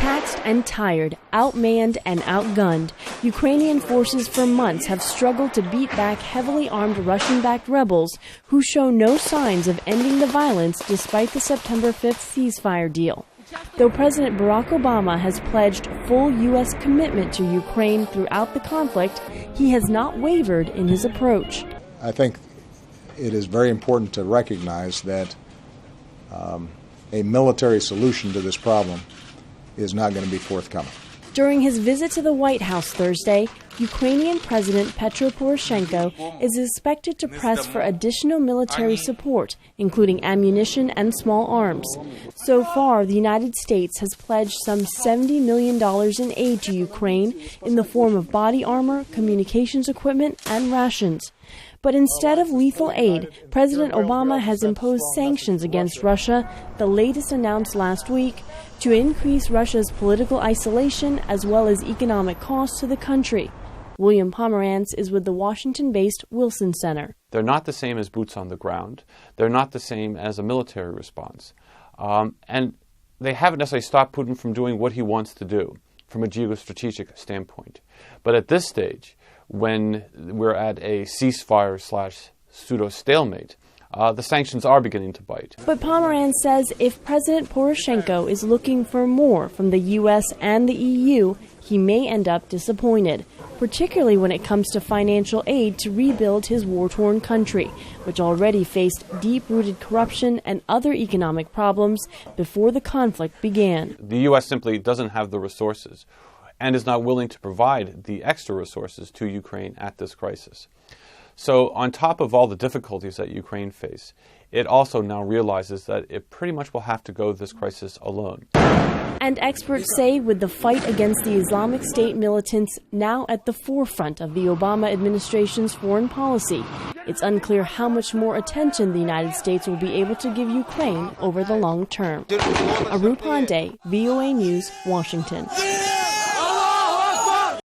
Taxed and tired, outmanned and outgunned, Ukrainian forces for months have struggled to beat back heavily armed Russian-backed rebels who show no signs of ending the violence despite the September 5th ceasefire deal. Though President Barack Obama has pledged full U.S. commitment to Ukraine throughout the conflict, he has not wavered in his approach. I think it is very important to recognize that a military solution to this problem is not going to be forthcoming. During his visit to the White House Thursday, Ukrainian President Petro Poroshenko is expected to press for additional military support, including ammunition and small arms. So far, the United States has pledged some $70 million in aid to Ukraine in the form of body armor, communications equipment, and rations. But instead of lethal aid, President Obama has imposed sanctions against Russia, the latest announced last week, to increase Russia's political isolation as well as economic costs to the country. William Pomerantz is with the Washington-based Wilson Center. They're not the same as boots on the ground. They're not the same as a military response. And they haven't necessarily stopped Putin from doing what he wants to do from a geostrategic standpoint. But at this stage, when we're at a ceasefire/pseudo-stalemate, the sanctions are beginning to bite. But Pomerantz says if President Poroshenko is looking for more from the U.S. and the EU, he may end up disappointed, particularly when it comes to financial aid to rebuild his war-torn country, which already faced deep-rooted corruption and other economic problems before the conflict began. The U.S. simply doesn't have the resources and is not willing to provide the extra resources to Ukraine at this crisis. So on top of all the difficulties that Ukraine face, it also now realizes that it pretty much will have to go this crisis alone. And experts say with the fight against the Islamic State militants now at the forefront of the Obama administration's foreign policy, it's unclear how much more attention the United States will be able to give Ukraine over the long term. Aru Pandey, VOA News, Washington.